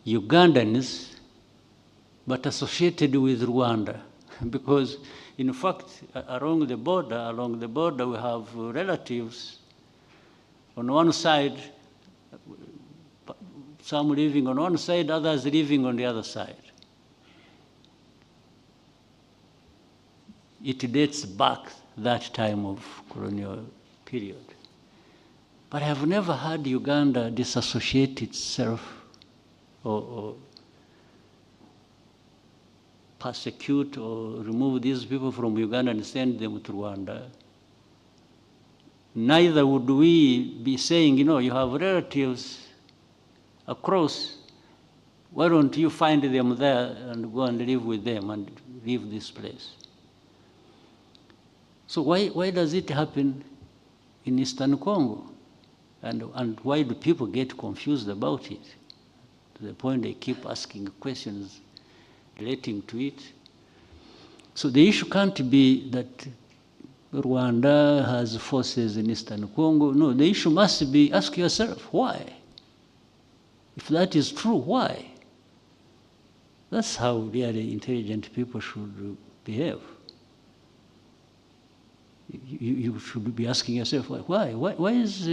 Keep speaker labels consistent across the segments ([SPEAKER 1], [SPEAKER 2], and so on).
[SPEAKER 1] Ugandans, but associated with Rwanda. Because, in fact, along the border we have relatives on one side, some living on one side, others living on the other side. It dates back that time of colonial period. But I have never heard Uganda disassociate itself or persecute or remove these people from Uganda and send them to Rwanda. Neither would we be saying, you know, you have relatives across, why don't you find them there and go and live with them and leave this place? So why does it happen in Eastern Congo? And why do people get confused about it? To the point they keep asking questions relating to it. So the issue can't be that Rwanda has forces in Eastern Congo. No, the issue must be, ask yourself, why? If that is true, why? That's how really intelligent people should behave. You should be asking yourself, why? Why is,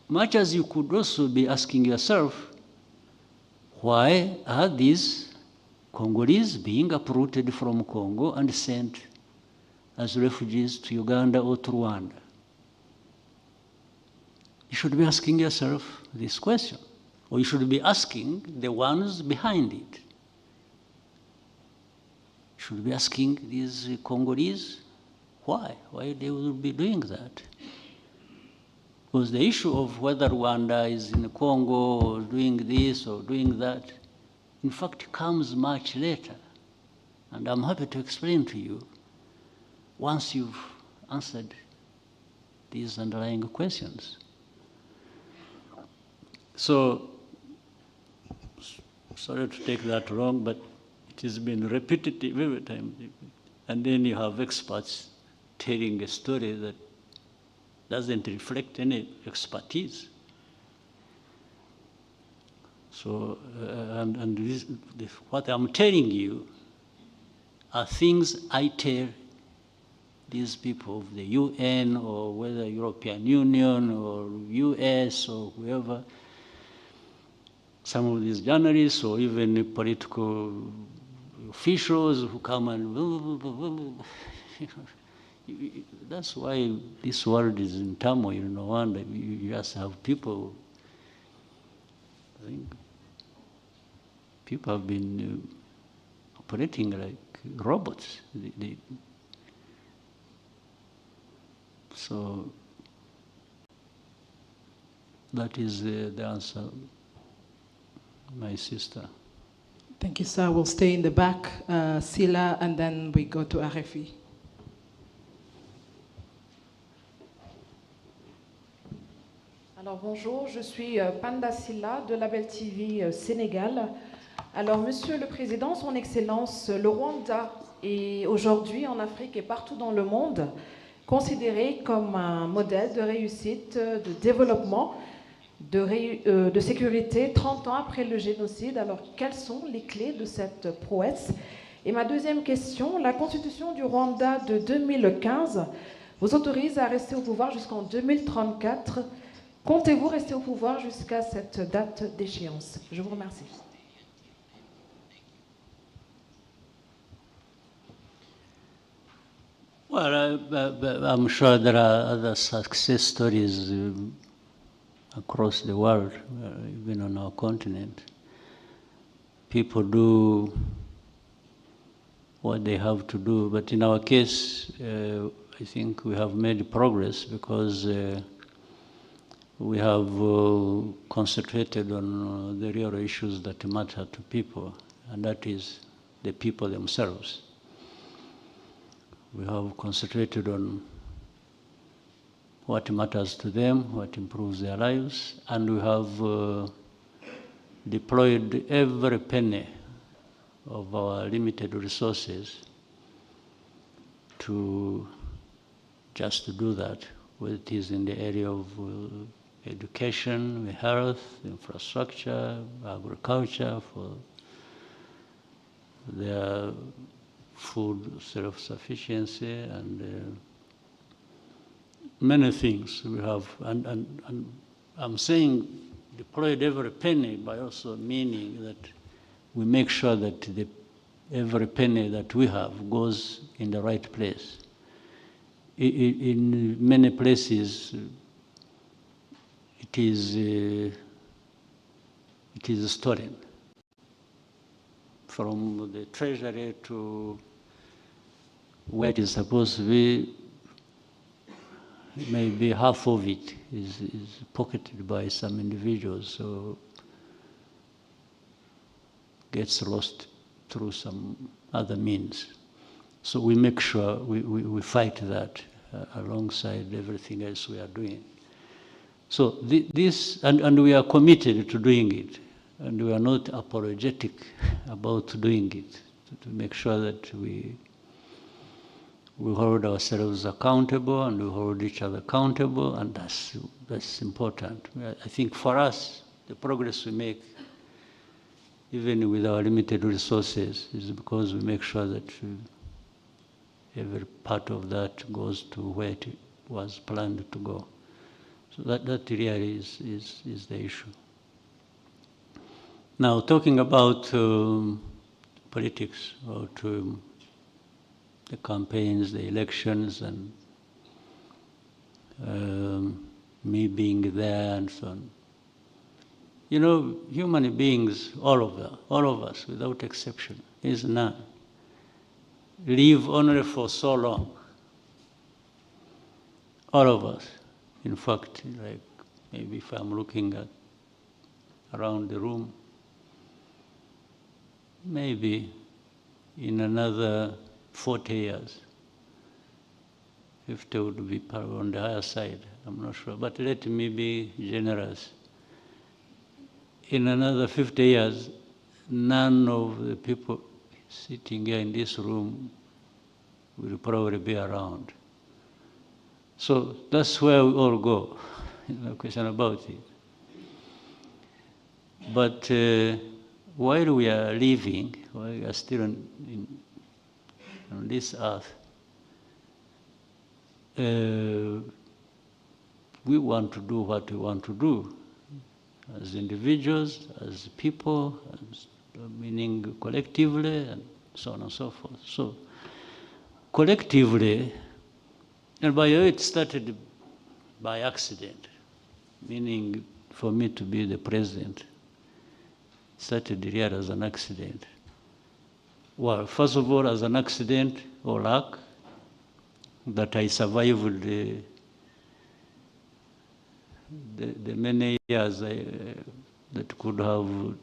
[SPEAKER 1] much as you could also be asking yourself, why are these Congolese being uprooted from Congo and sent as refugees to Uganda or to Rwanda? You should be asking yourself this question, or you should be asking the ones behind it. You should be asking these Congolese why they will be doing that. Because the issue of whether Rwanda is in Congo or doing this or doing that, in fact, comes much later. And I'm happy to explain to you once you've answered these underlying questions. So, sorry to take that long, but it has been repetitive every time. And then you have experts telling a story that doesn't reflect any expertise. So, what I'm telling you are things I tell these people of the UN or whether European Union or US or whoever, some of these journalists or even political officials who come and that's why this world is in turmoil. No wonder you just have people. I think people have been operating like robots. So that is the answer, my sister.
[SPEAKER 2] Thank you, sir. We'll stay in the back, Sila, and then we go to RFI.
[SPEAKER 3] Alors bonjour, je suis Panda Silla de Label TV Sénégal. Alors Monsieur le Président, Son Excellence, le Rwanda est aujourd'hui en Afrique et partout dans le monde considéré comme un modèle de réussite, de développement, de sécurité 30 ans après le génocide. Alors quelles sont les clés de cette prouesse? Et ma deuxième question, la Constitution du Rwanda de 2015 vous autorise à rester au pouvoir jusqu'en 2034. Comptez-vous rester au pouvoir jusqu'à cette date d'échéance? Je vous remercie.
[SPEAKER 1] Well, I'm sure there are other success stories across the world, even on our continent. People do what they have to do, but in our case, I think we have made progress because we have concentrated on the real issues that matter to people, and that is the people themselves. We have concentrated on what matters to them, what improves their lives, and we have deployed every penny of our limited resources to just do that, whether it is in the area of education, health, infrastructure, agriculture, for their food self-sufficiency, and many things we have. And I'm saying deployed every penny, by also meaning that we make sure that every penny that we have goes in the right place. In many places, it is stolen from the treasury to where it is supposed to be. Maybe half of it is pocketed by some individuals, so gets lost through some other means. So we make sure we fight that alongside everything else we are doing. So this, and we are committed to doing it, and we are not apologetic about doing it, to make sure that we hold ourselves accountable and we hold each other accountable, and that's important. I think for us, the progress we make, even with our limited resources, is because we make sure that every part of that goes to where it was planned to go. So that really is the issue. Now, talking about politics, about the campaigns, the elections, and me being there and so on. You know, human beings, all of us, without exception, is none, live only for so long. All of us. In fact, like maybe if I'm looking at around the room, maybe in another 40 years, 50 would be on the higher side, I'm not sure, but let me be generous. In another 50 years, none of the people sitting here in this room will probably be around. So that's where we all go, no question about it. But while we are living, while we are still on this earth, we want to do what we want to do as individuals, as people, meaning collectively, and so on and so forth. So collectively, and by the way, it started by accident, meaning for me to be the president. It started here as an accident. Well, first of all, as an accident or luck, that I survived the many years that could have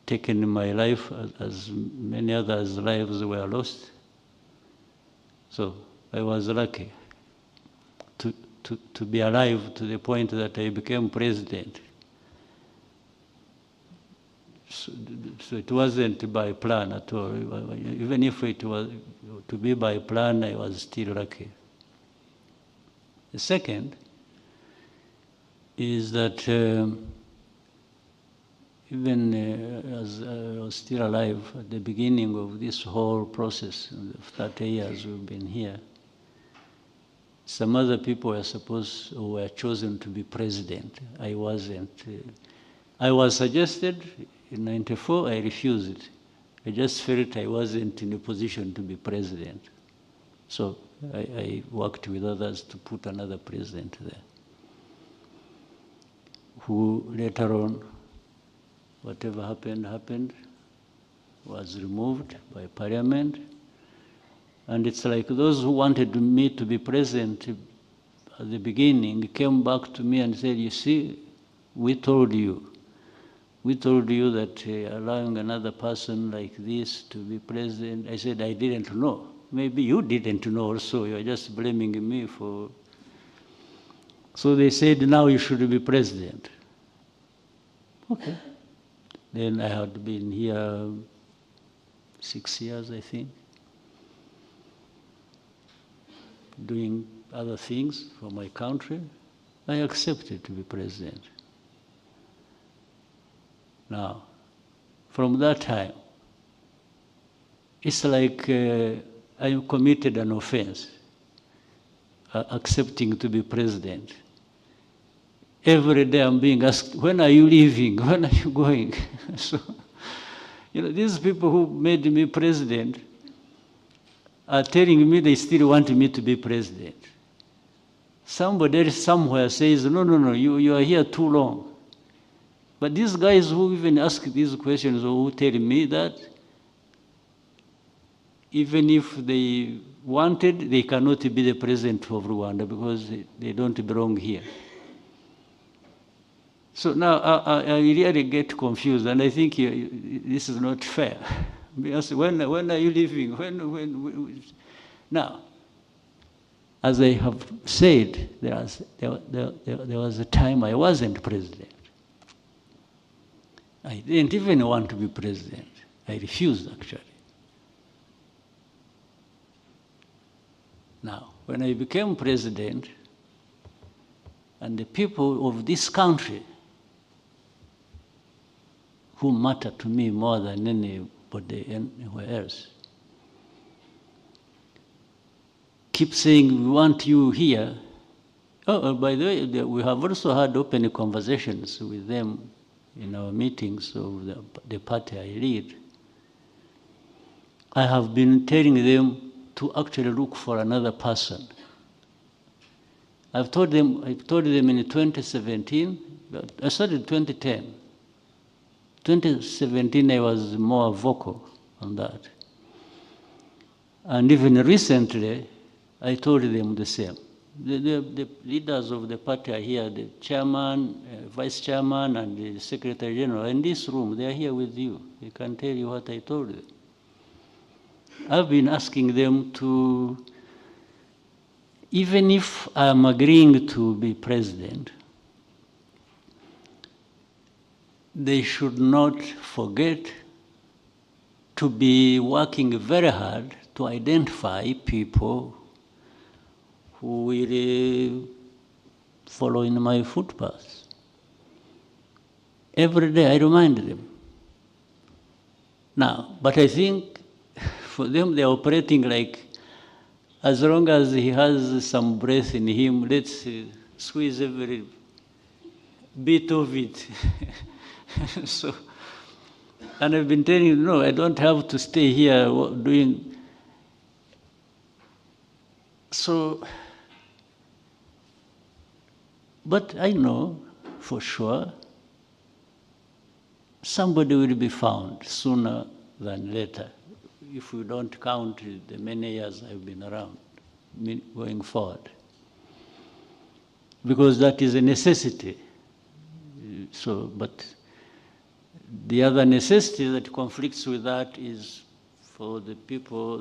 [SPEAKER 1] taken my life, as many others' lives were lost. So I was lucky to be alive to the point that I became president. So it wasn't by plan at all. Even if it was to be by plan, I was still lucky. The second is that even as I was still alive at the beginning of this whole process, of 30 years we've been here, some other people were chosen to be president. I wasn't. I was suggested in '94, I refused. I just felt I wasn't in a position to be president. So I worked with others to put another president there, who later on, whatever happened, was removed by parliament. And it's like those who wanted me to be president at the beginning came back to me and said, you see, we told you that allowing another person like this to be president. I said, I didn't know. Maybe you didn't know also, you're just blaming me for. So they said, now you should be president. Okay. Then I had been here 6 years, I think, doing other things for my country. I accepted to be president. Now, from that time, it's like I committed an offense, accepting to be president. Every day I'm being asked, when are you leaving? When are you going? So, these people who made me president are telling me they still want me to be president. Somebody else somewhere says, no, you are here too long. But these guys who even ask these questions or who tell me that, even if they wanted, they cannot be the president of Rwanda because they don't belong here. So now I really get confused, and I think this is not fair. Because when are you leaving? Now, as I have said, there was a time I wasn't president. I didn't even want to be president. I refused, actually. Now, when I became president, and the people of this country who matter to me more than anybody anywhere else keep saying, we want you here. Oh, by the way, we have also had open conversations with them in our meetings of the party I lead. I have been telling them to actually look for another person. I told them in 2017, I started in 2010. 2017, I was more vocal on that. And even recently, I told them the same. The leaders of the party are here, the chairman, vice chairman, and the secretary general in this room. They are here with you. They can tell you what I told them. I've been asking them to, even if I'm agreeing to be president, they should not forget to be working very hard to identify people who will follow in my footpaths. Every day I remind them. Now, but I think for them they're operating like, as long as he has some breath in him, let's squeeze every bit of it. So, and I've been telling you, no, I don't have to stay here doing. So, but I know for sure somebody will be found sooner than later, if we don't count the many years I've been around, going forward. Because that is a necessity. So, but the other necessity that conflicts with that is for the people,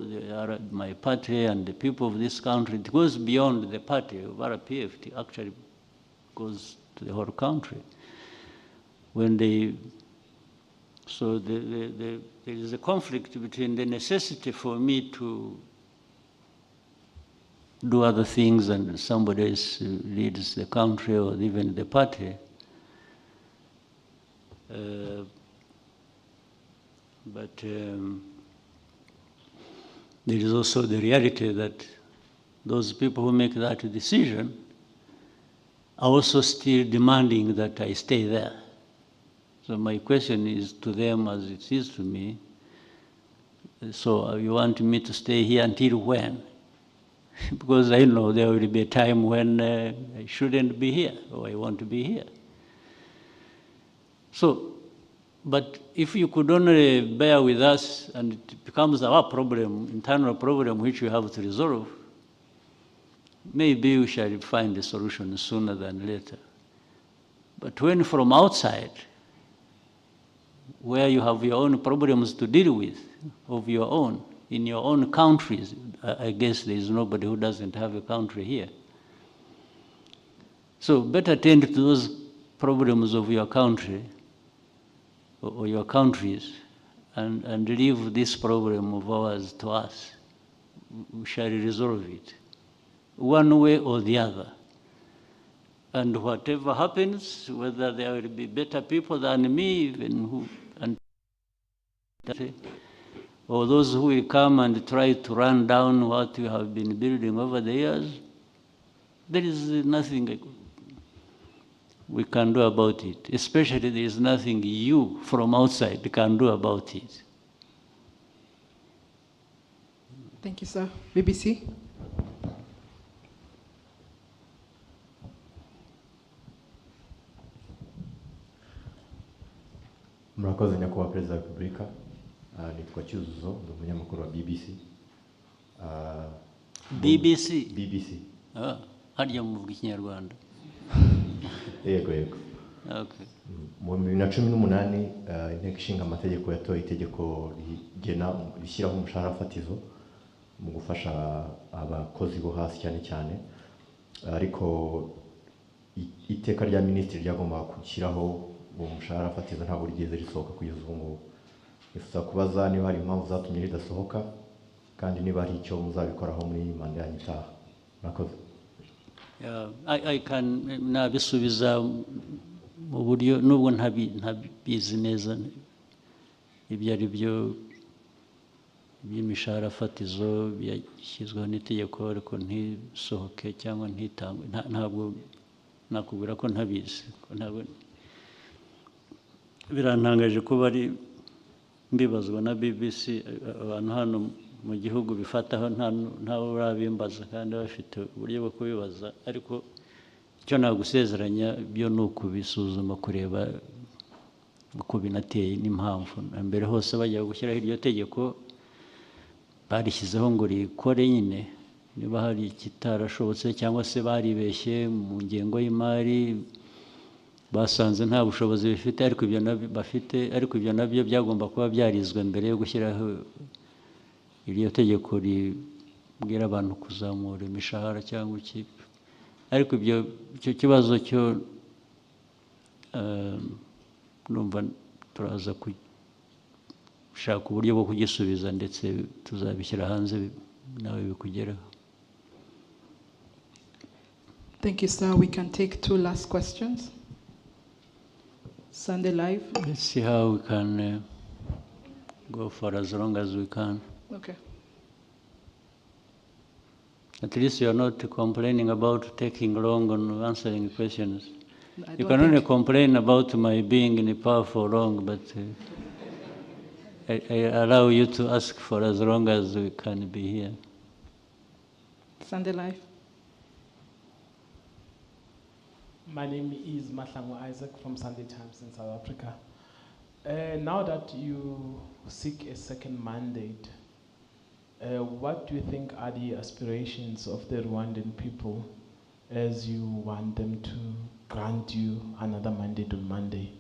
[SPEAKER 1] my party and the people of this country. It goes beyond the party of RPF. It actually goes to the whole country. When they, so there is a conflict between the necessity for me to do other things and somebody else leads the country or even the party. But there is also the reality that those people who make that decision are also still demanding that I stay there. So my question is to them as it is to me, so you want me to stay here until when? Because I know there will be a time when I shouldn't be here or I want to be here. So, but if you could only bear with us and it becomes our problem, internal problem which we have to resolve, maybe we shall find a solution sooner than later. But when from outside, where you have your own problems to deal with, of your own, in your own countries, I guess there is nobody who doesn't have a country here. So better tend to those problems of your country, or your countries, and leave this problem of ours to us. We shall resolve it, one way or the other. And whatever happens, whether there will be better people than me, even or those who will come and try to run down what we have been building over the years, there is nothing we can do about it. Especially there is nothing you from outside can do about it.
[SPEAKER 2] Thank you, sir. BBC.
[SPEAKER 4] Murakoze nyakubahwa Perezida wa Repubulika. Nitwa Cyuzuzo, ndi umunyamakuru wa BBC.
[SPEAKER 1] BBC?
[SPEAKER 4] BBC.
[SPEAKER 1] Harya muvuga Ikinyarwanda?
[SPEAKER 4] Yego.
[SPEAKER 1] Okay.
[SPEAKER 4] Mu 2018 inteko ishinga amategeko yatoye itegeko rishyiraho umushahara fatizo mu gufasha abakozi bo hasi cyane, ariko iteka rya minisitiri ryagombaga gushyiraho uwo mushahara fatizo ntabwo rigeze risohoka kugeza ubu ngubu. Nifuza kubaza niba hari impamvu zatumye ridasohoka kandi niba hari icyo muzabikoraho muri manda yanyu itaha. Murakoze.
[SPEAKER 1] I can nabisubiza mu buryo nubwo ntabizi neza ibyo ari byo by'imishahara fatizo byashyizweho n'itegeko ariko ntisohoke cyangwa ntitangwe. Ntabwo nakubwira ko ntabizi. Birantangaje ko bari mbibazwa na BBC, abantu hano mu gihugu bifataho ntawe urabimbaza kandi bafite uburyo bwo kubibaza, ariko icyo nagusezeranya byo ni ukubisuzuma kureba uko binateye n'impamvu. Mbere hose bajya gushyiraho iryo tegeko barishyizeho ngo rikore nyine, niba hari ikitarashobotse cyangwa se baribeshye mu ngengo y'imari basanze nta bushobozi bifite, ariko ibyo nabyo byagomba kuba byarizwe mbere yo gushyiraho iryo tegeko ribwira abantu kuzamura imishahara cyangwa iki. Ariko icyo kibazo cyo numva turaza gushaka uburyo bwo kugisubiza ndetse tuzabishyira hanze nawe bikugeraho.
[SPEAKER 2] Thank you, sir. We can take 2 last questions. Sunday Live.
[SPEAKER 1] Let's see how we can go for as long as we can.
[SPEAKER 2] Okay.
[SPEAKER 1] At least you are not complaining about taking long on answering questions.
[SPEAKER 2] I
[SPEAKER 1] You
[SPEAKER 2] don't
[SPEAKER 1] can only
[SPEAKER 2] think-
[SPEAKER 1] complain about my being in power for long, but I allow you to ask for as long as we can be here.
[SPEAKER 2] Sunday Live.
[SPEAKER 5] My name is Mahlangu Isaac from Sunday Times in South Africa. Now that you seek a second mandate, what do you think are the aspirations of the Rwandan people as you want them to grant you another mandate on Monday?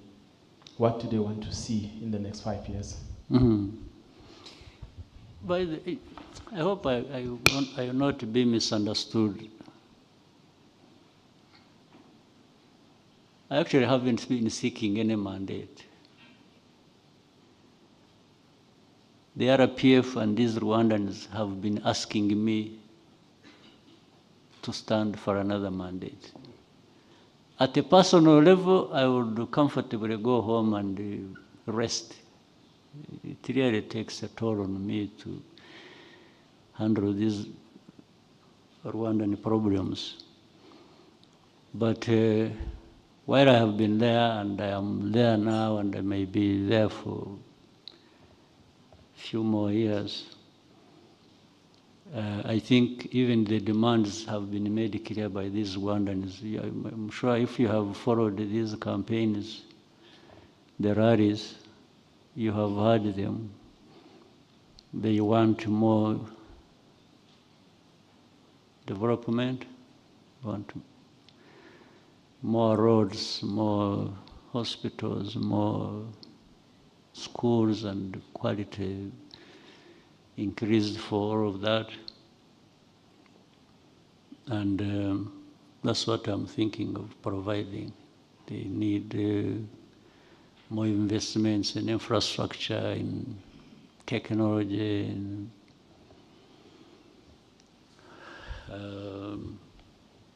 [SPEAKER 5] What do they want to see in the next 5 years?
[SPEAKER 1] I hope I will not be misunderstood. I actually haven't been seeking any mandate. The RPF and these Rwandans have been asking me to stand for another mandate. At a personal level, I would comfortably go home and rest. It really takes a toll on me to handle these Rwandan problems. But while I have been there, and I am there now, and I may be there for a few more years, I think even the demands have been made clear by these Rwandans. I'm sure if you have followed these campaigns, the rallies, you have heard them. They want more development, want more roads, more hospitals, more schools, and quality increased for all of that. And that's what I'm thinking of providing. They need more investments in infrastructure, in technology, in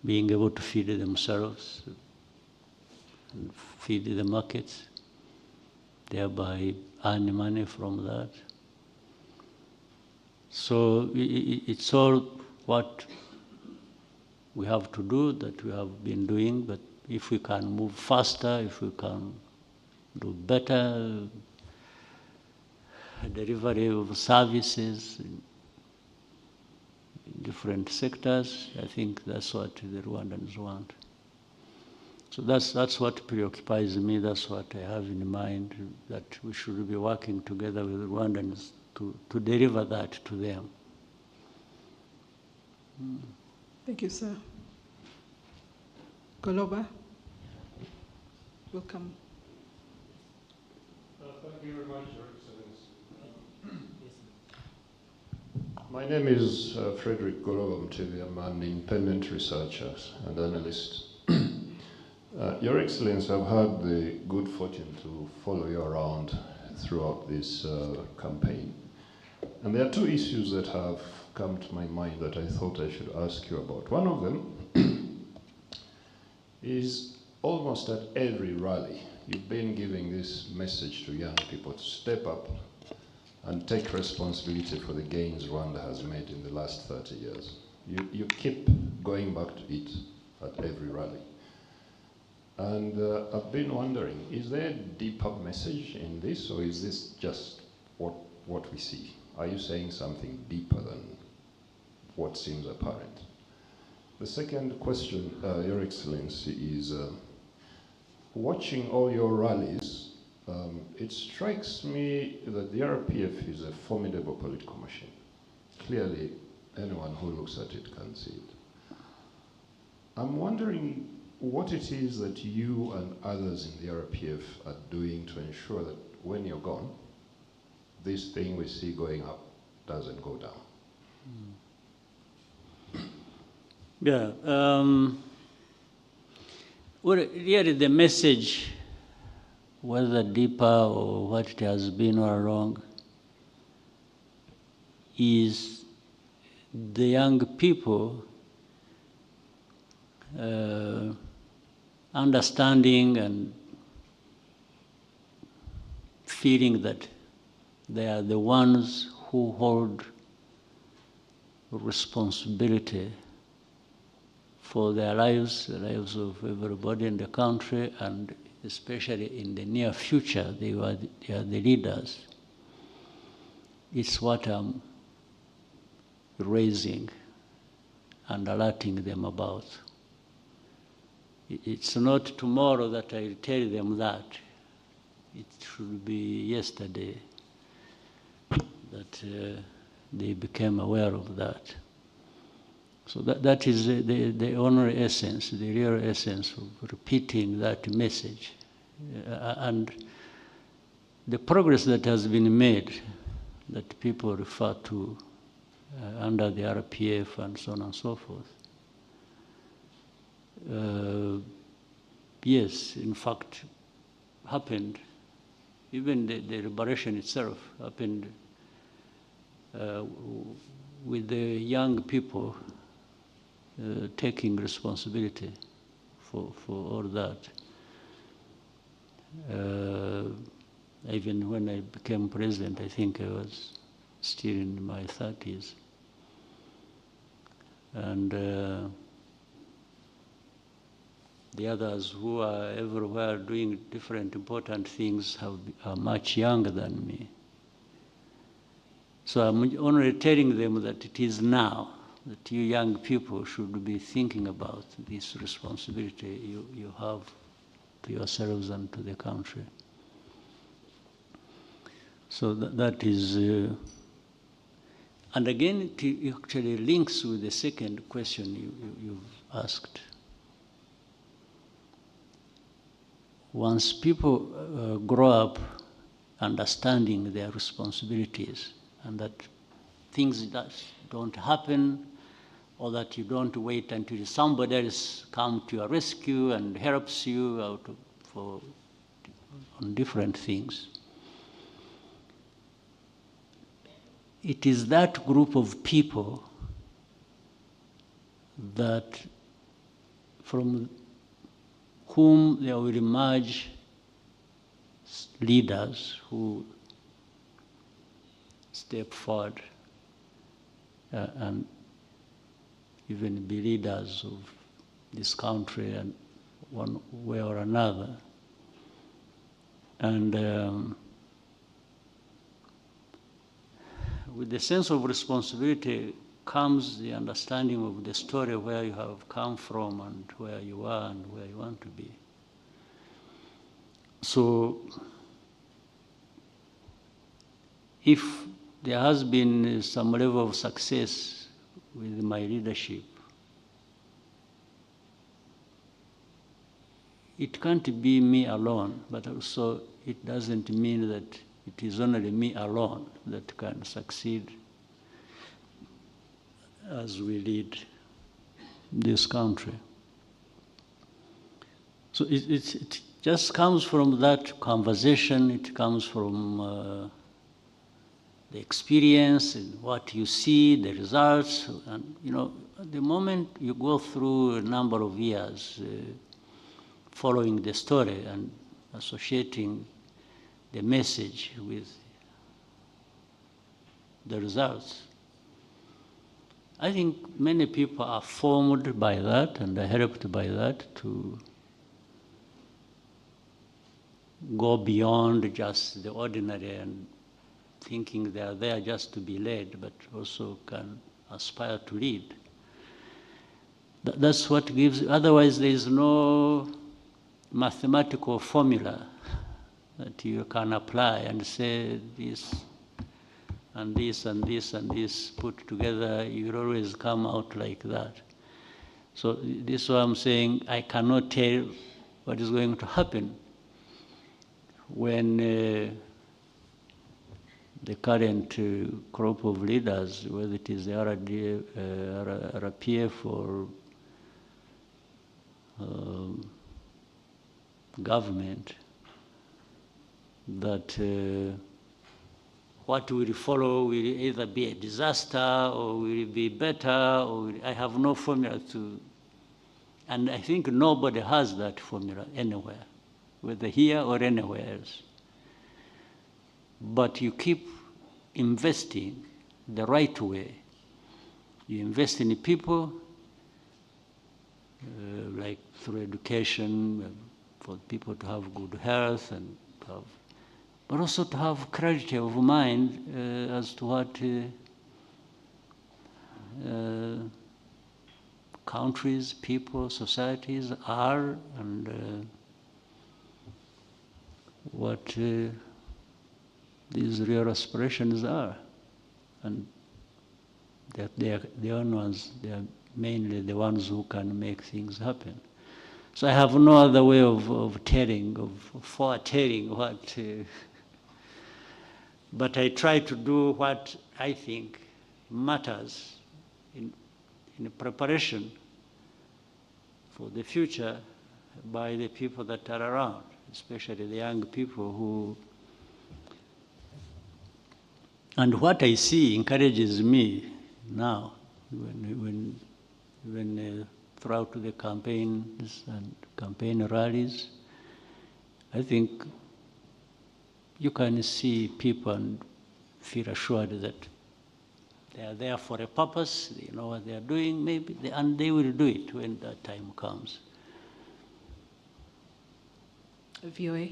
[SPEAKER 1] being able to feed themselves and feed the markets, thereby earn money from that. So it's all what we have to do, that we have been doing, but if we can move faster, if we can do better delivery of services in different sectors, I think that's what the Rwandans want. So that's what preoccupies me, that's what I have in mind, that we should be working together with the Rwandans to deliver that to them.
[SPEAKER 2] Thank you, sir. Goloba, welcome.
[SPEAKER 6] Thank you very much, Your Excellency. My name is Frederick Goloba Mtevi. I'm an independent researcher and analyst. Your Excellency, I've had the good fortune to follow you around throughout this campaign. And there are two issues that have come to my mind that I thought I should ask you about. One of them is almost at every rally, you've been giving this message to young people to step up and take responsibility for the gains Rwanda has made in the last 30 years. You keep going back to it at every rally. And I've been wondering, is there a deeper message in this, or is this just what we see? Are you saying something deeper than what seems apparent? The second question, Your Excellency, is watching all your rallies, it strikes me that the RPF is a formidable political machine. Clearly, anyone who looks at it can see it. I'm wondering what it is that you and others in the RPF are doing to ensure that when you're gone, this thing we see going up doesn't go down.
[SPEAKER 1] Yeah. Well, really the message, whether deeper or what it has been all along, is the young people understanding and feeling that they are the ones who hold responsibility for their lives, the lives of everybody in the country, and especially in the near future, they are the leaders. It's what I'm raising and alerting them about. It's not tomorrow that I tell them that. It should be yesterday that they became aware of that. So that is the only essence, the real essence of repeating that message. And the progress that has been made, that people refer to under the RPF and so on and so forth. Yes, in fact, happened. Even the liberation itself happened with the young people taking responsibility for all that. Even when I became president, I think I was still in my 30s. And the others who are everywhere doing different important things are much younger than me. So I'm only telling them that it is now that you young people should be thinking about this responsibility you have to yourselves and to the country. So that is, and again, it actually links with the second question you've asked. Once people grow up understanding their responsibilities and that things that don't happen, or that you don't wait until somebody else comes to your rescue and helps you out on different things. It is that group of people that from whom there will emerge leaders who step forward and even be leaders of this country and one way or another. And with the sense of responsibility comes the understanding of the story, where you have come from and where you are and where you want to be. So if there has been some level of success with my leadership, it can't be me alone, but also it doesn't mean that it is only me alone that can succeed as we lead this country. So it just comes from that conversation, it comes from the experience and what you see, the results. And you know, the moment you go through a number of years following the story and associating the message with the results, I think many people are formed by that and are helped by that to go beyond just the ordinary and thinking they are there just to be led, but also can aspire to lead. That's what gives, otherwise there is no mathematical formula that you can apply and say this and this and this and this put together, you will always come out like that. So this is why I'm saying I cannot tell what is going to happen when the current crop of leaders, whether it is the RPF or government, that what will follow will either be a disaster or will be better, or I have no formula to, and I think nobody has that formula anywhere, whether here or anywhere else. But you keep investing the right way. You invest in people, like through education, for people to have good health and to have, but also to have clarity of mind as to what countries, people, societies are, and what these real aspirations are. And that they are the only ones, they are mainly the ones who can make things happen. So I have no other way of telling, of foretelling what, but I try to do what I think matters in preparation for the future by the people that are around, especially the young people who, and what I see encourages me now when throughout the campaigns and campaign rallies, I think you can see people and feel assured that they are there for a purpose, they know what they are doing, maybe, and they will do it when that time comes.
[SPEAKER 2] VOA.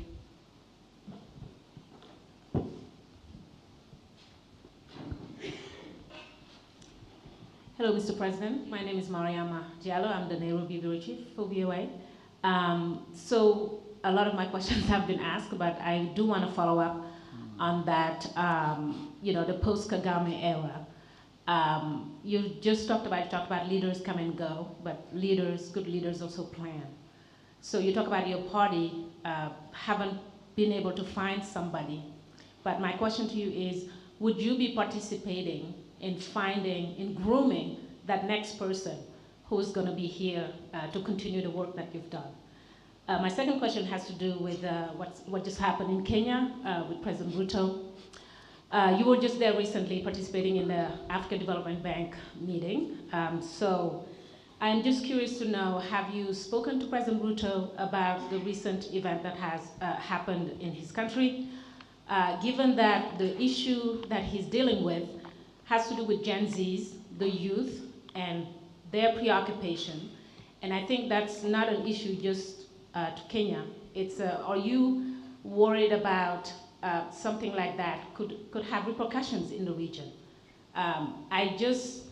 [SPEAKER 7] Hello, Mr. President. My name is Mariama Diallo. I'm the Nairobi Bureau Chief for VOA. So a lot of my questions have been asked, but I do want to follow up on that, the post-Kagame era. You just talked about leaders come and go, but good leaders also plan. So you talk about your party haven't been able to find somebody, but my question to you is, would you be participating in grooming that next person who's going to be here to continue the work that you've done? My second question has to do with what just happened in Kenya with President Ruto. You were just there recently participating in the African Development Bank meeting. So I'm just curious to know, have you spoken to President Ruto about the recent event that has happened in his country? Given that the issue that he's dealing with has to do with Gen Zs, the youth, and their preoccupation. And I think that's not an issue just to Kenya. It's, are you worried about something like that could have repercussions in the region? I just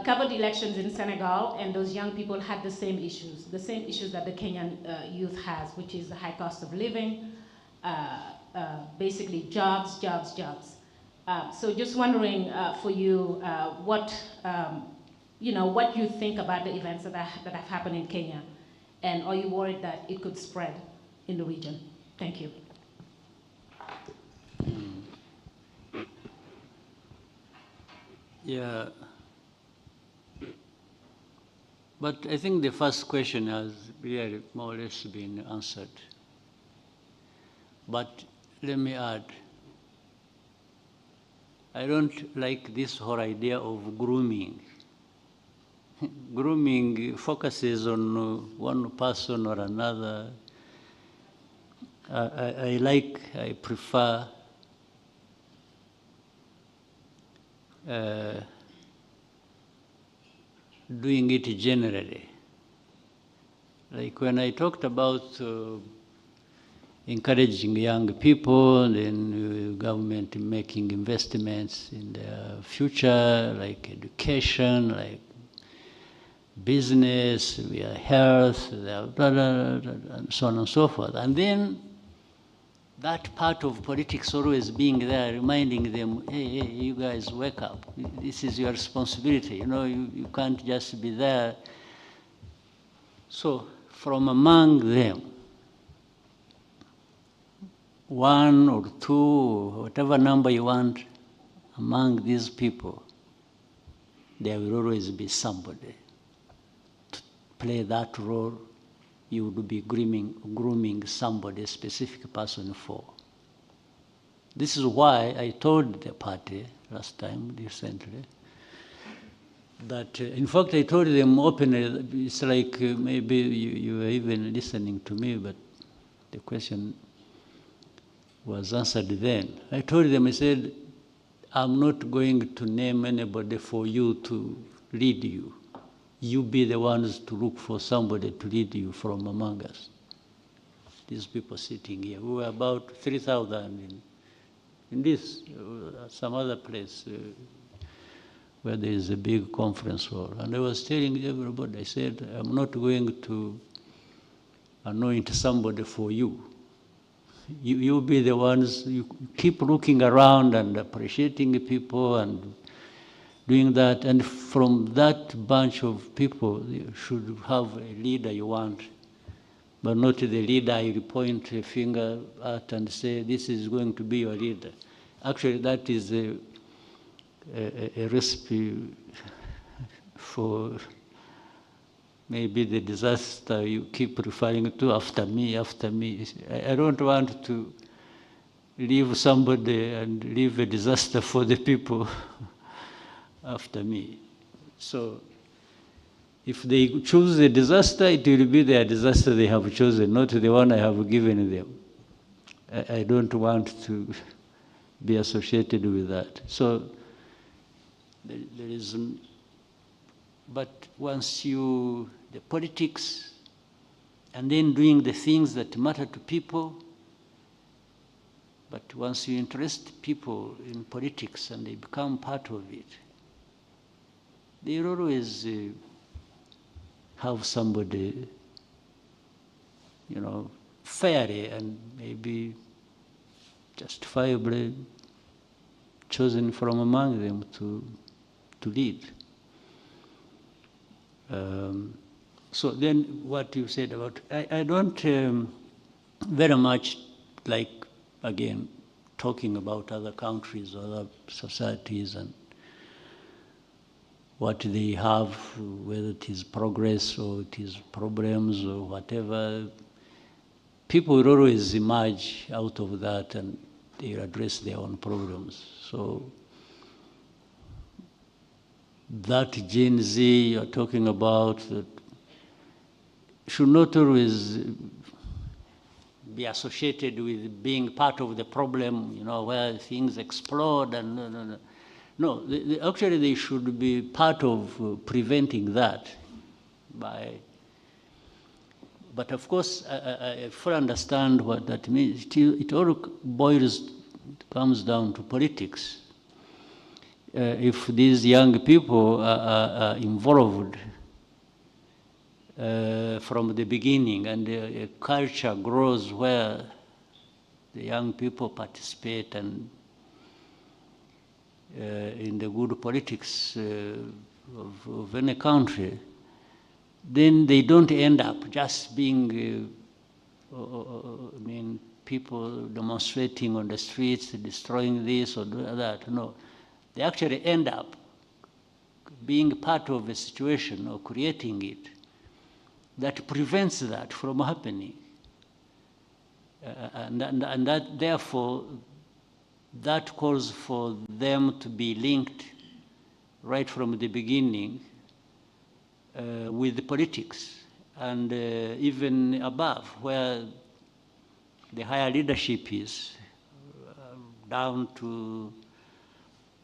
[SPEAKER 7] covered elections in Senegal, and those young people had the same issues that the Kenyan youth has, which is the high cost of living, basically jobs. So just wondering for you what what you think about the events that have happened in Kenya, and are you worried that it could spread in the region? Thank you.
[SPEAKER 1] Yeah. But I think the first question has really more or less been answered. But let me add, I don't like this whole idea of grooming. Grooming focuses on one person or another. I prefer doing it generally. Like when I talked about encouraging young people, and government making investments in their future, like education, like business, their health, their blah, blah, blah, blah, and so on and so forth. And then that part of politics always being there, reminding them, hey, you guys wake up. This is your responsibility. You know, you can't just be there. So from among them, one or two, or whatever number you want, among these people, there will always be somebody to play that role. You would be grooming somebody, a specific person for. This is why I told the party last time, recently, that, in fact, I told them openly, it's like maybe you were even listening to me, but the question was answered then. I told them, I said, I'm not going to name anybody for you to lead you. You be the ones to look for somebody to lead you from among us. These people sitting here, we were about 3,000 in this, some other place where there is a big conference hall. And I was telling everybody, I said, I'm not going to anoint somebody for you. You be the ones, you keep looking around and appreciating people and doing that, and from that bunch of people, you should have a leader you want, but not the leader you point a finger at and say, this is going to be your leader. Actually, that is a recipe for maybe the disaster you keep referring to, after me, after me. I don't want to leave somebody and leave a disaster for the people after me. So if they choose a disaster, it will be their disaster they have chosen, not the one I have given them. I don't want to be associated with that. So there is, but once the politics, and then doing the things that matter to people, but once you interest people in politics and they become part of it, they always have somebody, fairly and maybe justifiably chosen from among them to lead. So then what you said about, I don't very much like, again, talking about other countries, other societies, and what they have, whether it is progress or it is problems or whatever. People will always emerge out of that and they address their own problems. So that Gen Z you're talking about that should not always be associated with being part of the problem, you know, where things explode and no. Actually, they should be part of preventing that by. But of course, I fully understand what that means. It all comes down to politics. If these young people are involved from the beginning, and a culture grows where the young people participate and in the good politics of any country, then they don't end up just being, I mean, people demonstrating on the streets, destroying this or that. No, they actually end up being part of a situation or creating it that prevents that from happening. And that, therefore, that calls for them to be linked right from the beginning with the politics, and even above, where the higher leadership is, down to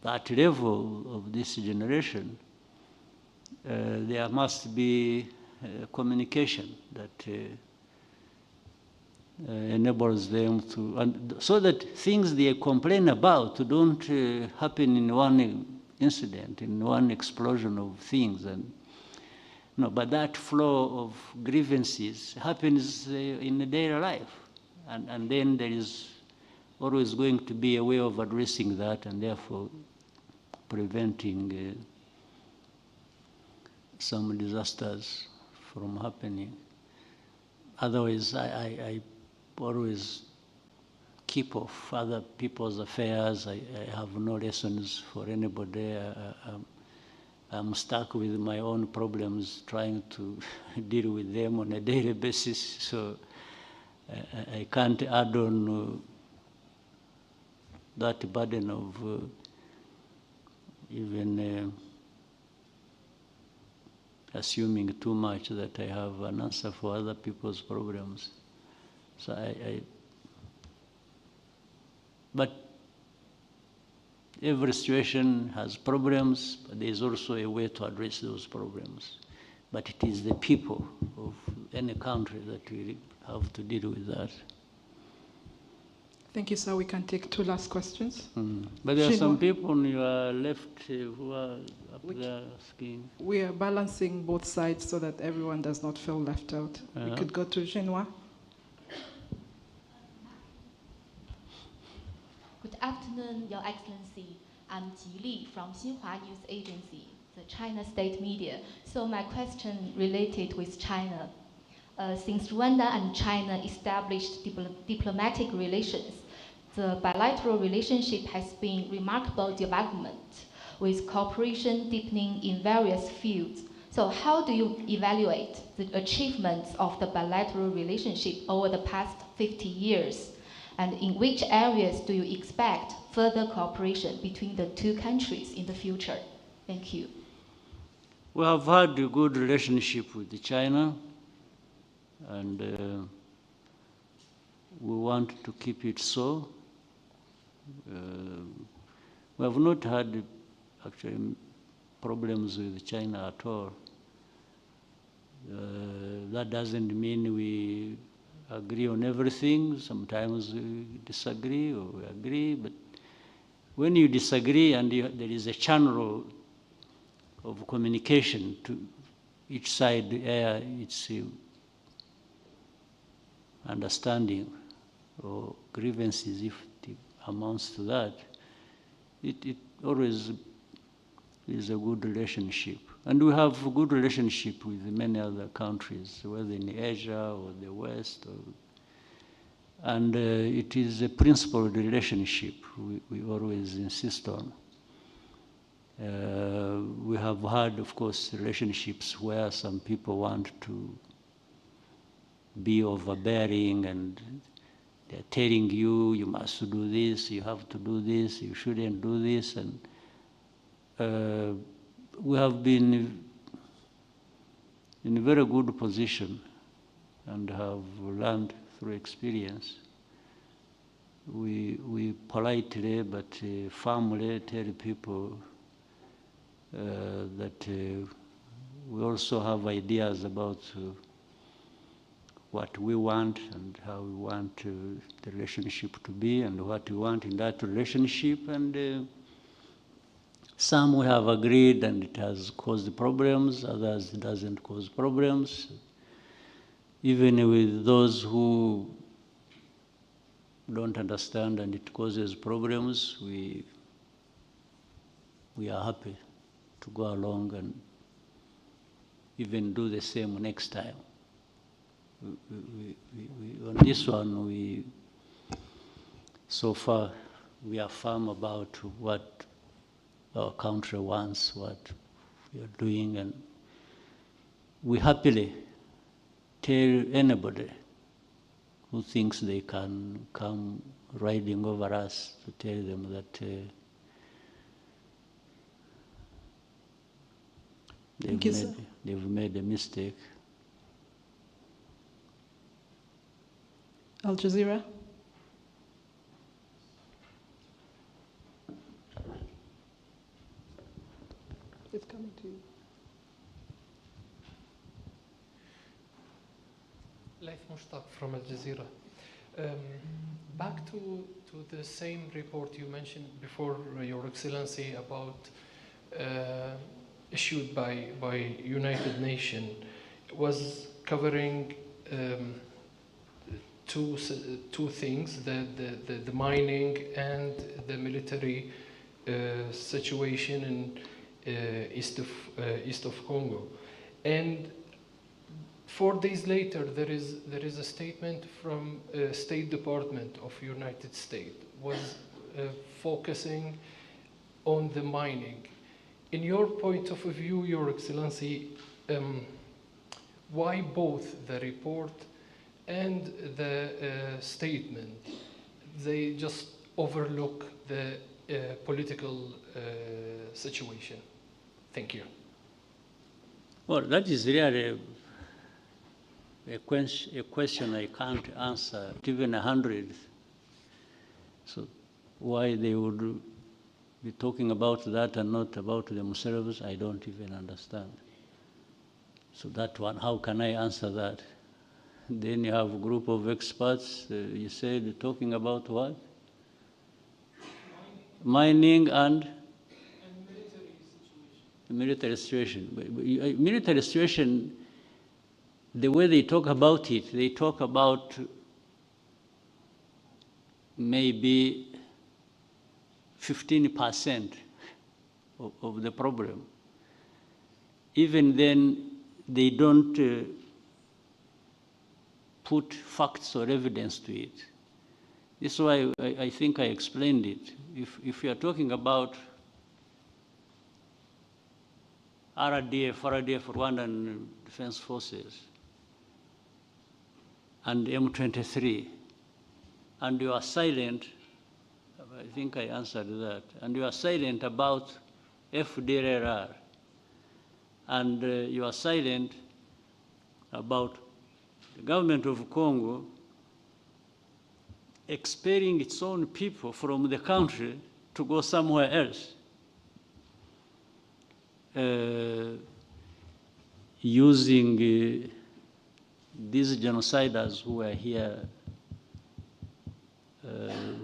[SPEAKER 1] that level of this generation, there must be communication that enables them to, and so that things they complain about don't happen in one incident, in one explosion of things. And no, but that flow of grievances happens in the daily life, and then there is always going to be a way of addressing that, and therefore preventing some disasters from happening. Otherwise, I always keep off other people's affairs. I have no lessons for anybody. I'm stuck with my own problems, trying to deal with them on a daily basis. So I can't add on that burden of even assuming too much that I have an answer for other people's problems. So but every situation has problems, but there is also a way to address those problems. But it is the people of any country that we have to deal with that.
[SPEAKER 2] Thank you, sir. We can take two last questions.
[SPEAKER 1] But there are some people on your left who are up there asking.
[SPEAKER 2] We are balancing both sides so that everyone does not feel left out. We could go to Genoa.
[SPEAKER 8] Good afternoon, Your Excellency. I'm Ji Li from Xinhua News Agency, the China state media. So my question related with China. Since Rwanda and China established diplomatic relations, the bilateral relationship has been remarkable development, with cooperation deepening in various fields. So how do you evaluate the achievements of the bilateral relationship over the past 50 years? And in which areas do you expect further cooperation between the two countries in the future? Thank you.
[SPEAKER 1] We have had a good relationship with China, and we want to keep it so. We have not had actually problems with China at all. That doesn't mean we agree on everything. Sometimes we disagree or we agree, but when you disagree and there is a channel of communication to each side, it's understanding or grievances, if it amounts to that, it always is a good relationship. And we have a good relationship with many other countries, whether in Asia or the West. And it is a principled relationship we always insist on. We have had, of course, relationships where some people want to be overbearing and they're telling you, you must do this, you have to do this, you shouldn't do this. And we have been in a very good position and have learned through experience. We politely but firmly tell people that we also have ideas about what we want and how we want the relationship to be and what we want in that relationship. And some we have agreed and it has caused problems, others it doesn't cause problems. Even with those who don't understand and it causes problems, we are happy to go along and even do the same next time. On this one, so far, we are firm about what our country wants, what we are doing, and we happily tell anybody who thinks they can come riding over us to tell them that they've made a mistake.
[SPEAKER 2] Al Jazeera. It's coming to you.
[SPEAKER 9] Laith Mushtaq from Al Jazeera. Back to the same report you mentioned before, Your Excellency, about issued by United Nations, was covering two things: the mining and the military situation in east of Congo. And 4 days later, there is a statement from State Department of United States was focusing on the mining. In your point of view, Your Excellency, why both the report and the statement, they just overlook the political situation? Thank you.
[SPEAKER 1] Well, that is really a question I can't answer, even 100. So why they would be talking about that and not about themselves, I don't even understand. So that one, how can I answer that? Then you have a group of experts, you said, talking about what? Mining and military situation. Military situation, the way they talk about it, they talk about maybe 15% of the problem. Even then, they don't put facts or evidence to it. This is why I think I explained it. If you are talking about RDF, Rwandan Defense Forces, and M23, and you are silent, I think I answered that, and you are silent about FDLR, and you are silent about the government of Congo expelling its own people from the country to go somewhere else, using these genociders who are here,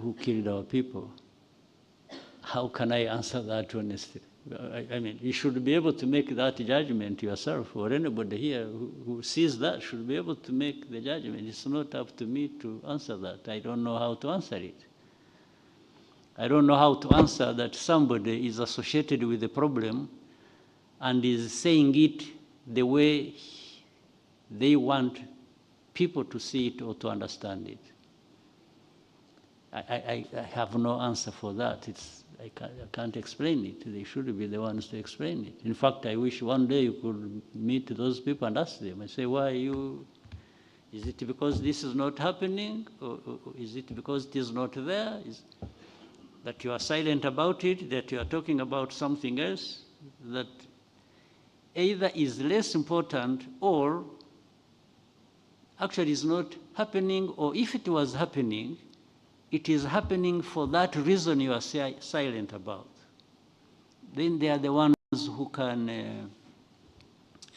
[SPEAKER 1] who killed our people. How can I answer that honestly? I mean, you should be able to make that judgment yourself, or anybody here who sees that should be able to make the judgment. It's not up to me to answer that. I don't know how to answer it. I don't know how to answer that somebody is associated with the problem and is saying it the way they want people to see it or to understand it. I have no answer for that. I can't explain it. They should be the ones to explain it. In fact, I wish one day you could meet those people and ask them and say, why you, is it because this is not happening? Or is it because it is not there? That you are silent about it, that you are talking about something else? That either is less important or actually is not happening, or if it was happening, it is happening for that reason you are silent about. Then they are the ones who can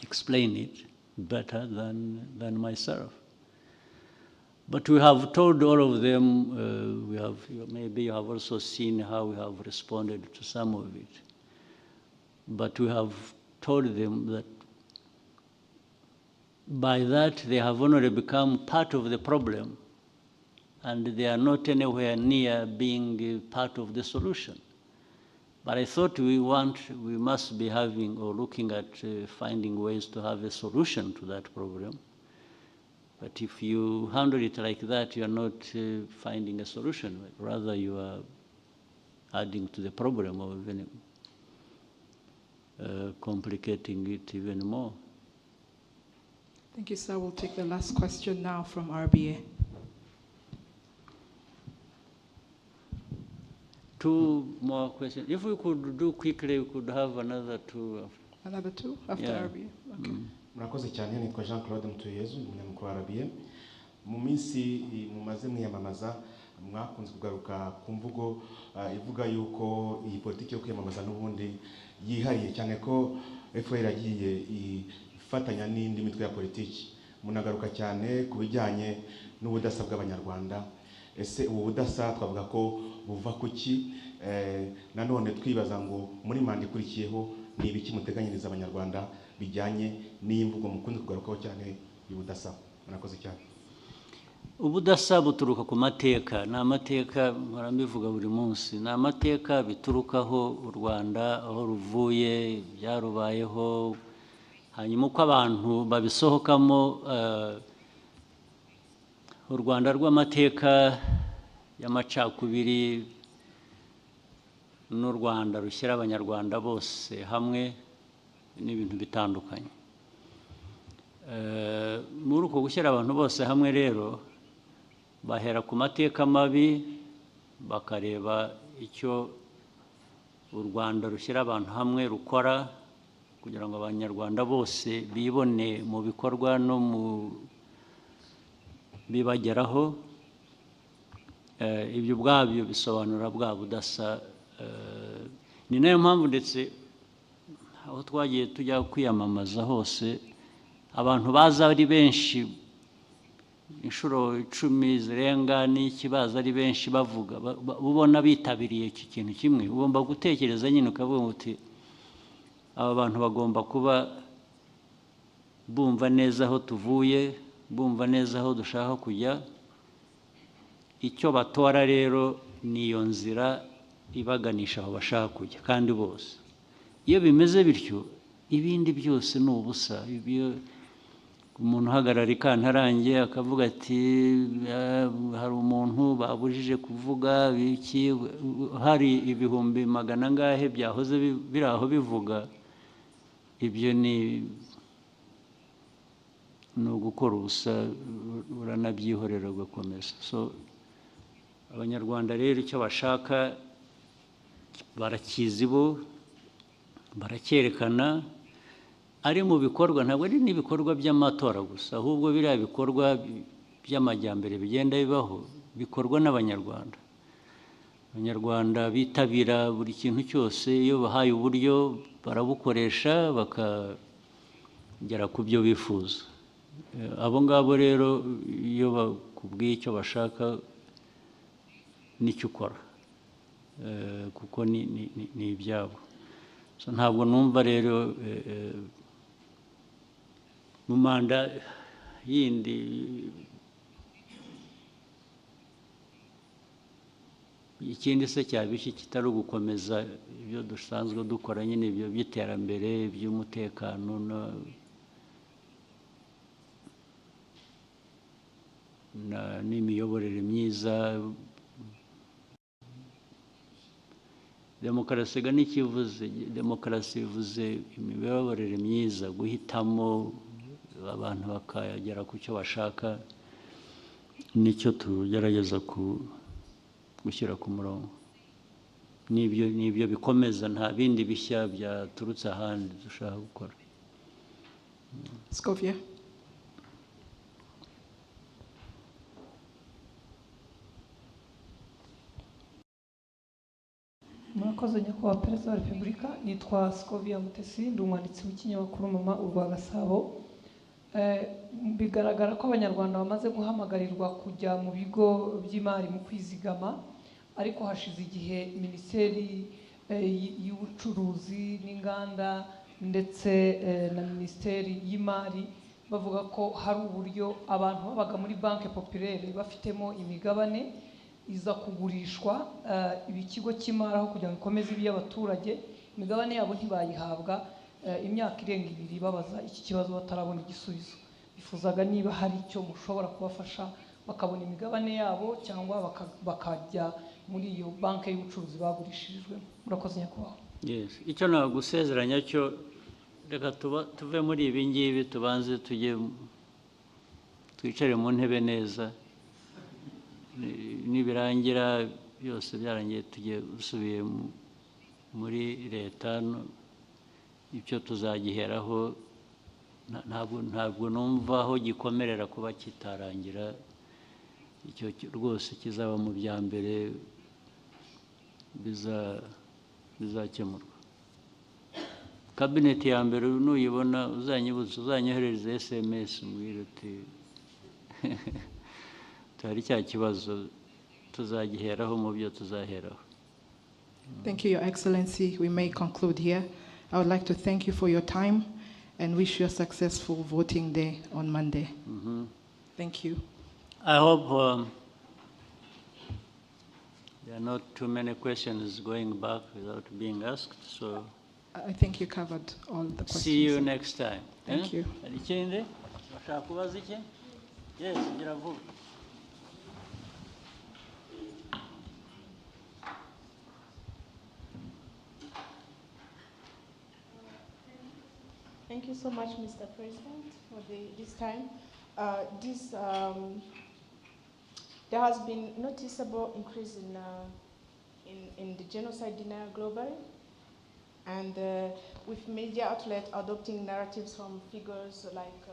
[SPEAKER 1] explain it better than myself. But we have told all of them, maybe you have also seen how we have responded to some of it. But we have told them that by that they have only become part of the problem, and they are not anywhere near being part of the solution. But I thought we must be having or looking at finding ways to have a solution to that problem. But if you handle it like that, you are not finding a solution. Rather, you are adding to the problem or even complicating it even more.
[SPEAKER 2] Thank you, sir. We'll take the last question now from RBA.
[SPEAKER 1] Two more questions. If we could do quickly, we could have another two.
[SPEAKER 2] Another two after RBA? Okay.
[SPEAKER 10] Murakoze cyane, nitwa Jean Claude Mutuyezu, umunyamakuru wa RBA. Mu minsi mumaze mwiyamamaza mwakunze kugaruka ku mvugo ivuga yuko iyi politiki yo kwiyamamaza n'ubundi yihariye cyane ko FPR yagiye ifatanya n'indi mitwe ya politiki. Munagaruka cyane ku bijyanye n'ubudasa bw'Abanyarwanda. Ese ubu budasa twavuga ko buva kuki? Nanone twibaza ngo muri manda ikurikiyeho ni ibiki muteganyiriza Abanyarwanda bijyanye n'imvugo mukunze kugarukaho cyane y'ubudasa? Murakoze cyane.
[SPEAKER 1] Ubudasa buturuka ku mateka. Ni amateka barambivuga buri munsi. Ni amateka biturukaho u Rwanda aho ruvuye, byarubayeho, hanyuma uko abantu babisohokamo. U Rwanda rw'amateka y'amacakubiri n'u Rwanda rushyira Abanyarwanda bose hamwe n'ibintu bitandukanye. Muri uko gushyira abantu bose hamwe rero bahera ku mateka mabi bakareba icyo u Rwanda rushyira abantu hamwe rukora kugira ngo Abanyarwanda bose bibone mu bikorwa no mu bibageraho. Ibyo ubwabyo bisobanura bwa budasa. Ni nayo mpamvu ndetse aho twagiye tujya kwiyamamaza hose abantu baza ari benshi, inshuro 10 zirenga n'ikibazo ari benshi bavuga, ubona bitabiriye iki kintu kimwe. Ugomba gutekereza nyine ukavuga uti aba bantu bagomba kuba bumva neza aho tuvuye, bumva neza aho dushaka kujya. Icyo batora rero ni iyo nzira ibaganisha aho bashaka kujya, kandi bose. Iyo bimeze bityo ibindi byose ni ubusa. Umuntu uhagarara ikantarange akavuga ati hari umuntu babujije kuvuga biki, hari ibihumbi magana ngahe byahoze biri aho bivuga, ibyo ni ugukora ubusa, uranabyihorera ugakomeza. So Abanyarwanda rero icyo bashaka barakizi bo, baracyerekana ari mu bikorwa. Ntabwo ari n'ibikorwa by'amatora gusa, ahubwo biriya bikorwa by'amajyambere bigenda bibaho bikorwa n'Abanyarwanda. Abanyarwanda bitabira buri kintu cyose, iyo bahaye uburyo barabukoresha bakagera ku byo bifuza. Abo ngabo rero iyo bakubwiye icyo bashaka n'icyo ukora, kuko ni ibyabo. So ntabwo numva rero mu manda yindi ikindi se cyaba iki kitari ugukomeza ibyo dusanzwe dukora nyine, ibyo by'iterambere, by'umutekano n'imiyoborere myiza. Demokarasi n'ikivuze, demokarasi bivuze imiyoborere myiza, guhitamo abantu bakagera ku cyo bashaka. Nicyo tugerageza gushyira ku murongo. Nibyo bikomeza, nta bindi bishya byaturutse ahandi dushaka gukora.
[SPEAKER 2] Scovia.
[SPEAKER 11] Murakoze nyakubahwa Perezida wa Repubulika, nitwa Scovia Mutesi, ndi umwanditsi w'ikinyamakuru Mama urwa Gasabo. Bigaragara ko abanyarwanda bamaze guhamagarirwa kujya mu bigo by'imari mu kwizigama, ariko hashize igihe Minisiteri y'Ubucuruzi n'Inganda ndetse na Minisiteri y'Imari bavuga ko hari uburyo abantu babaga muri Banque Populaire bafitemo imigabane iza kugurishwa ikigo cy'imari aho kugira ngo ikomeze iby'abaturage, imigabane yabo ntibayihabwa imyaka irenga 2 babaza iki kibazo batarabona igisubizo. Bifuzaga niba hari icyo mushobora kubafasha bakabona imigabane yabo cyangwa bakajya muri iyo banke y'ubucuruzi bagurishirijwe. Murakoze nyakubahwa.
[SPEAKER 1] Yes, icyo nagusezeranya cyo reka tuve muri ibi ngibi tubanze tujye twicare mu ntebe neza, nibirangira byose byarangiye tujye usubiye muri leta, icyo tuzagiheraho. Ntabwo numva aho gikomerera kuba kitarangira, icyo rwose kizaba mu bya mbere bizakemurwa. Kabineti ya mbere nuyibona uzanyibuza, uzanyoherereza SMS mbwira uti hari cya kibazo, tuzagiheraho mu byo tuzaheraho.
[SPEAKER 2] Thank you, Your Excellency. We may conclude here. I would like to thank you for your time and wish you a successful voting day on Monday. Thank you.
[SPEAKER 1] I hope there are not too many questions going back without being asked. So
[SPEAKER 2] I think you covered all the questions.
[SPEAKER 1] See you next time.
[SPEAKER 2] Thank you.
[SPEAKER 1] Yes,
[SPEAKER 3] Thank you so much, Mr. President, for this time. There has been noticeable increase in the genocide denial globally, and with media outlets adopting narratives from figures like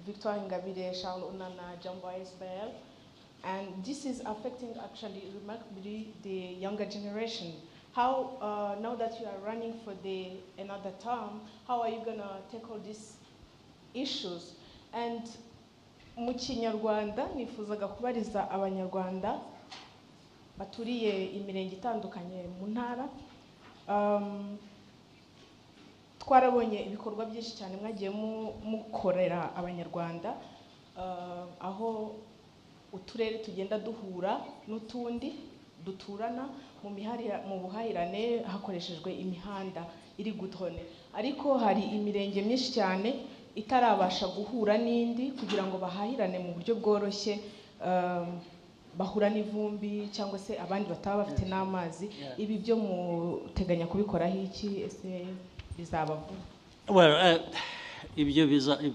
[SPEAKER 3] Victor Ingabire, Charles Onana, Jambo Isbel, and this is affecting actually remarkably the younger generation. How, now that you are running for another term, how are you going to tackle these issues? And mu Kinyarwanda nifuzaga kubariza abanyarwanda baturiye imirenge itandukanye mu ntara. Twarabonye ibikorwa byinshi cyane mwagiye mukorera abanyarwanda, aho uturere tugenda duhura n'utundi duturana mu buhahirane hakoreshejwe imihanda iri gutone, ariko hari imirenge myinshi cyane itarabasha guhura n'indi kugira ngo bahahirane mu buryo bworoshye, bahura n'ivumbi cyangwa se abandi bataba bafite n'amazi. Ibi byo muteganya kubikoraho iki? Ese bizaba vuba?
[SPEAKER 1] Well, ibyo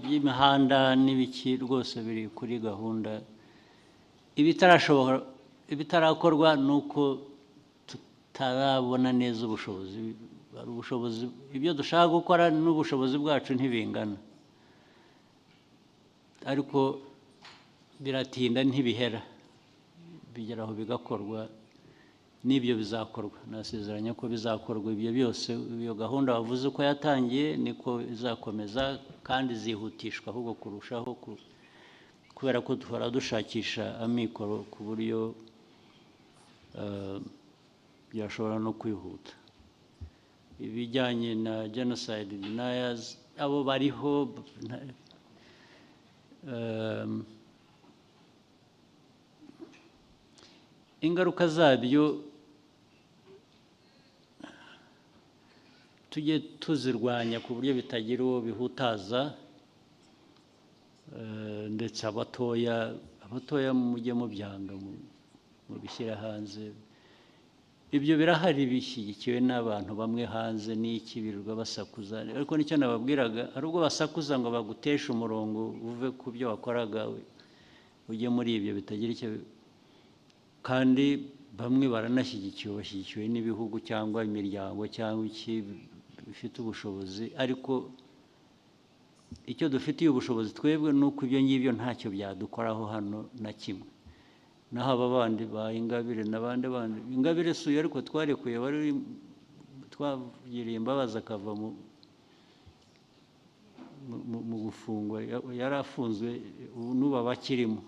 [SPEAKER 1] by'imihanda n'ibiki rwose biri kuri gahunda. Ibitarakorwa nuko tutarabona neza ubushobozi, ibyo dushaka gukora n'ubushobozi bwacu ntibingana, ariko biratinda ntibihera, bigeraho bigakorwa, n'ibyo bizakorwa. Nasezeranya ko bizakorwa ibyo byose. Iyo gahunda bavuze ko yatangiye niko izakomeza kandi zihutishwa ahubwo kurushaho, kubera ko duhora dushakisha amikoro ku buryo byashobora no kwihuta. Ibijyanye na genocide deniers, abo bariho, ingaruka zabyo tujye tuzirwanya ku buryo bitagira uwo bihutaza, ndetse abatoya mujye mubyanga mubishyira hanze. Ibyo birahari bishyigikiwe n'abantu bamwe hanze n'ikibirirwa basakuza, ariko nicyo nababwiraga, ari ubwo basakuza ngo baguteshe umurongo uve ku byo wakoraga ujye muri ibyo bitagira icyo. Kandi bamwe baranashyigikiwe, bashyigikiwe n'ibihugu cyangwa imiryango cyangwa iki bifite ubushobozi, ariko icyo dufitiye ubushobozi twebwe nuko ibyo ngibyo ntacyo byadukoraho hano na kimwe. Naho aba bandi ba Ingabire n'abandi bandi, Ingabire suye ariko twarekuye bari twagiriye imbabazi akava mu gufungwa, yari afunzwe n'uba bakirimo,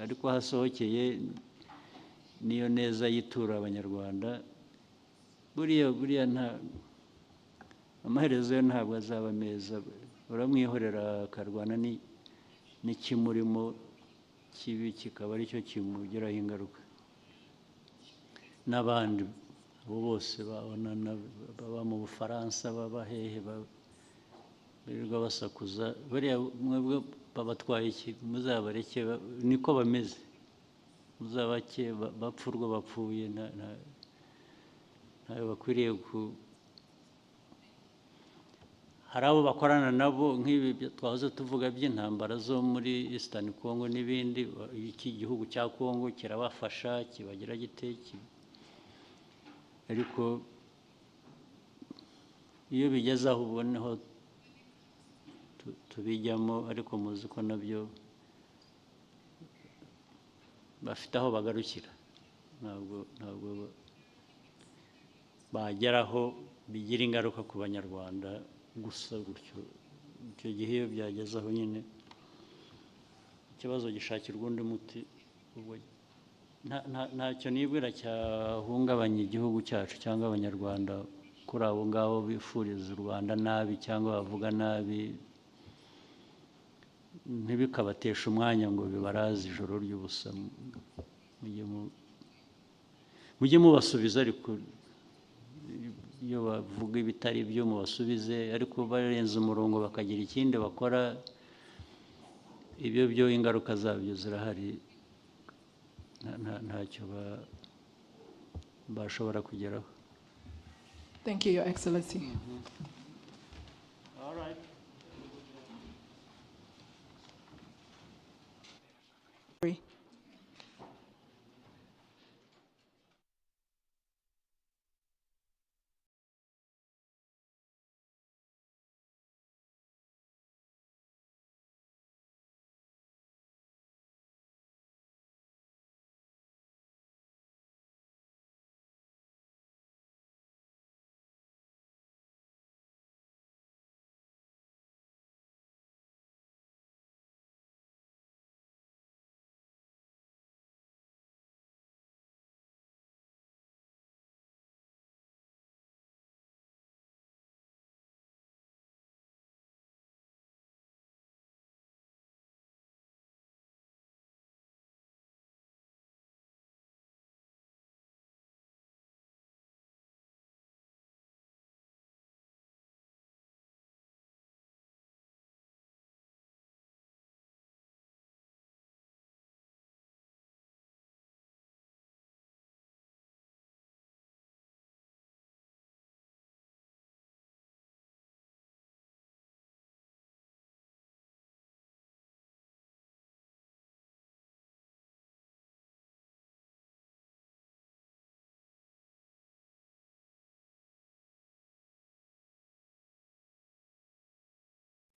[SPEAKER 1] ariko hasohokeye niyo neza yitura abanyarwanda. Buriya nta amaherezo yo ntabwo azaba meza, uramwihorera akarwana n'ikimurimo kibi kikaba aricyo kimugiraho ingaruka. N'abandi abo bose babonana baba mu Bufaransa, baba hehe, birirwa basakuza, bariya mwebwe babatwaye iki? Muzabareke niko bameze, muzabake bapfa urwo bapfuye, ntayo bakwiriye hari abo bakorana nabo nk'ibi twahoze tuvuga by'intambara zo muri Eastern Congo n'ibindi. Iki gihugu cya Congo kirabafasha, kibagira giteki, ariko iyo bigeze aho uboneho tubijyamo, ariko muzi ko nabyo bafite aho bagarukira, ntabwo bageraho bigira ingaruka ku banyarwanda gusa gutyo. Icyo gihe iyo byageze aho nyine ikibazo gishakirwa undi muti. Ntacyo nibwira cyahungabanya igihugu cyacu cyangwa abanyarwanda kuri abo ngabo bifuriza u Rwanda nabi cyangwa bavuga nabi, ntibikabatesha umwanya ngo bibaraze ijoro ry'ubusa. Mujye mubasubiza, ariko iyo bavuga ibitari byo mubasubize, ariko barenze umurongo bakagira ikindi bakora, ibyo byo ingaruka zabyo zirahari, ntacyo bashobora kugeraho.
[SPEAKER 2] Thank you, Your Excellency.
[SPEAKER 1] All right.